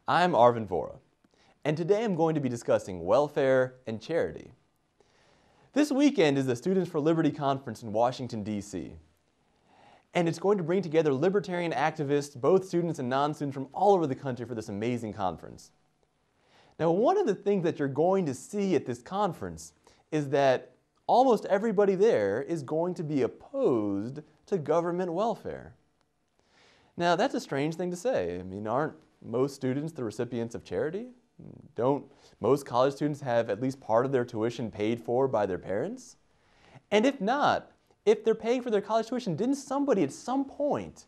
I'm Arvin Vohra, and today I'm going to be discussing welfare and charity. This weekend is the Students for Liberty Conference in Washington, D.C., and it's going to bring together libertarian activists, both students and non-students from all over the country for this amazing conference. Now, one of the things that you're going to see at this conference is that almost everybody there is going to be opposed to government welfare. Now, that's a strange thing to say. I mean, aren't most students the recipients of charity? Don't most college students have at least part of their tuition paid for by their parents? And if not, if they're paying for their college tuition, didn't somebody at some point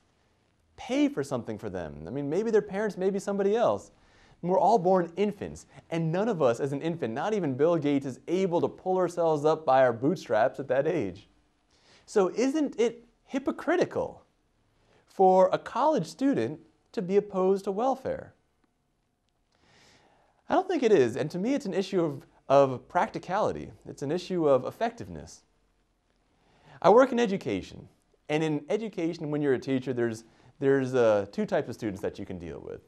pay for something for them? I mean, maybe their parents, maybe somebody else. We're all born infants, and none of us as an infant, not even Bill Gates, is able to pull ourselves up by our bootstraps at that age. So isn't it hypocritical for a college student to be opposed to welfare? I don't think it is, and to me it's an issue of practicality. It's an issue of effectiveness. I work in education, and in education, when you're a teacher, there's two types of students that you can deal with.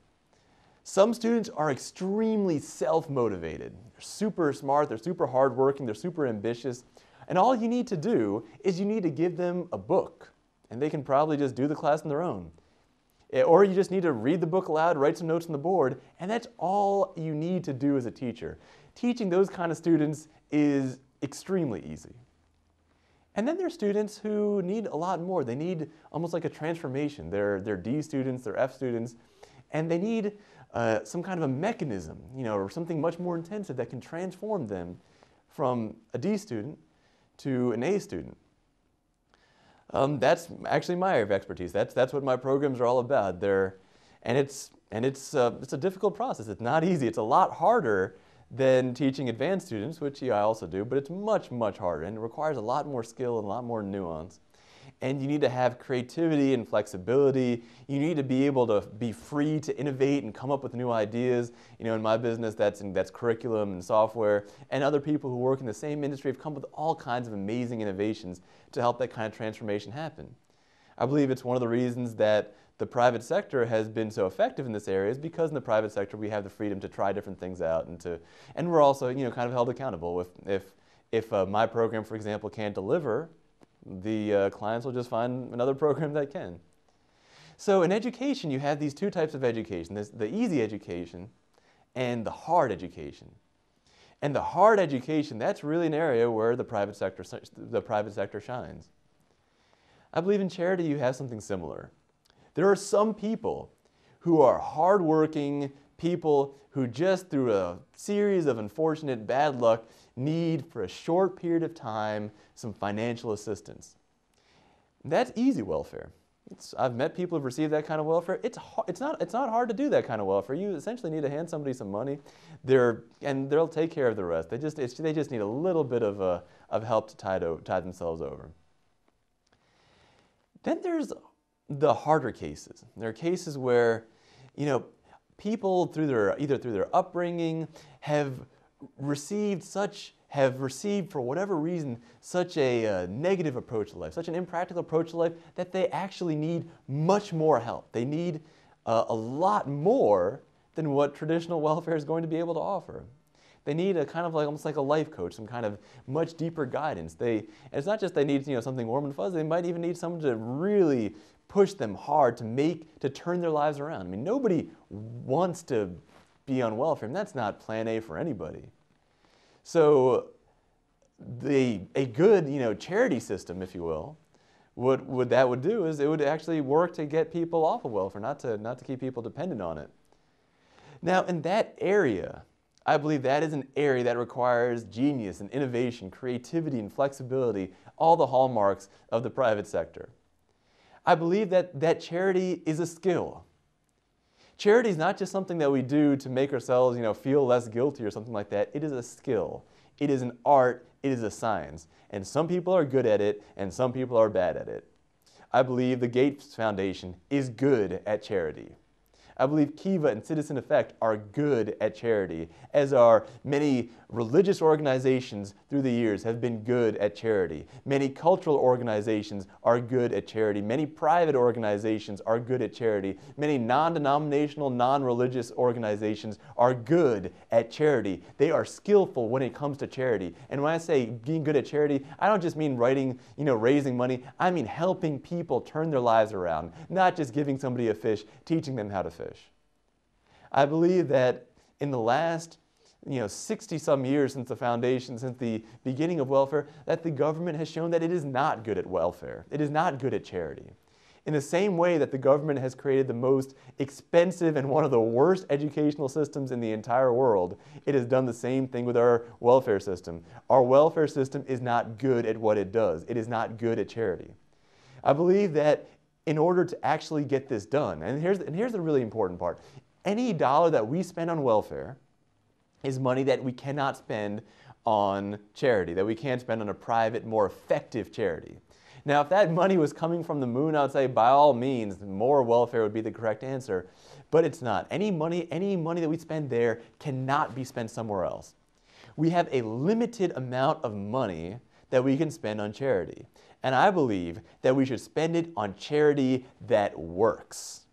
Some students are extremely self-motivated. They're super smart, they're super hardworking, they're super ambitious, and all you need to do is you need to give them a book, and they can probably just do the class on their own. Or you just need to read the book aloud, write some notes on the board, and that's all you need to do as a teacher. Teaching those kind of students is extremely easy. And then there are students who need a lot more. They need almost like a transformation. They're D students, they're F students, and they need some kind of a mechanism, or something much more intensive that can transform them from a D student to an A student. That's actually my area of expertise. That's what my programs are all about. It's a difficult process. It's not easy. It's a lot harder than teaching advanced students, which I also do, but it's much, much harder, and it requires a lot more skill and a lot more nuance. And you need to have creativity and flexibility. You need to be able to be free to innovate and come up with new ideas. In my business, that's curriculum and software. And other people who work in the same industry have come up with all kinds of amazing innovations to help that kind of transformation happen. I believe it's one of the reasons that the private sector has been so effective in this area is because in the private sector we have the freedom to try different things out and we're also kind of held accountable. If my program, for example, can't deliver, the clients will just find another program that can. So in education, you have these two types of education. There's the easy education and the hard education. And the hard education, that's really an area where the private sector shines. I believe in charity you have something similar. There are some people who are hardworking people who just through a series of unfortunate bad luck need for a short period of time some financial assistance. That's easy welfare. I've met people who've received that kind of welfare. It's not hard to do that kind of welfare. You essentially need to hand somebody some money, and they'll take care of the rest. They just need a little bit of help to tide themselves over. Then there's the harder cases. There are cases where, people either through their upbringing have received for whatever reason such a negative approach to life, such an impractical approach to life that they actually need much more help. They need a lot more than what traditional welfare is going to be able to offer. They need a kind of almost like a life coach, some kind of much deeper guidance. And it's not just they need something warm and fuzzy. They might even need someone to really push them hard to turn their lives around. I mean, nobody wants to be on welfare, and that's not plan A for anybody. So a good charity system, if you will, what that would do is it would actually work to get people off of welfare, not to keep people dependent on it. Now, in that area, I believe that is an area that requires genius and innovation, creativity and flexibility, all the hallmarks of the private sector. I believe that charity is a skill. Charity is not just something that we do to make ourselves, feel less guilty or something like that. It is a skill. It is an art. It is a science. And some people are good at it, and some people are bad at it. I believe the Gates Foundation is good at charity. I believe Kiva and Citizen Effect are good at charity, as are many religious organizations through the years have been good at charity. Many cultural organizations are good at charity. Many private organizations are good at charity. Many non-denominational, non-religious organizations are good at charity. They are skillful when it comes to charity. And when I say being good at charity, I don't just mean raising money. I mean helping people turn their lives around, not just giving somebody a fish, teaching them how to fish. I believe that in the last 60-some years since the foundation, since the beginning of welfare, that the government has shown that it is not good at welfare. It is not good at charity. In the same way that the government has created the most expensive and one of the worst educational systems in the entire world, it has done the same thing with our welfare system. Our welfare system is not good at what it does. It is not good at charity. I believe that in order to actually get this done, and here's the really important part, any dollar that we spend on welfare is money that we cannot spend on charity, that we can't spend on a private, more effective charity. Now, if that money was coming from the moon, I would say by all means, more welfare would be the correct answer, but it's not. Any money that we spend there cannot be spent somewhere else. We have a limited amount of money that we can spend on charity, and I believe that we should spend it on charity that works.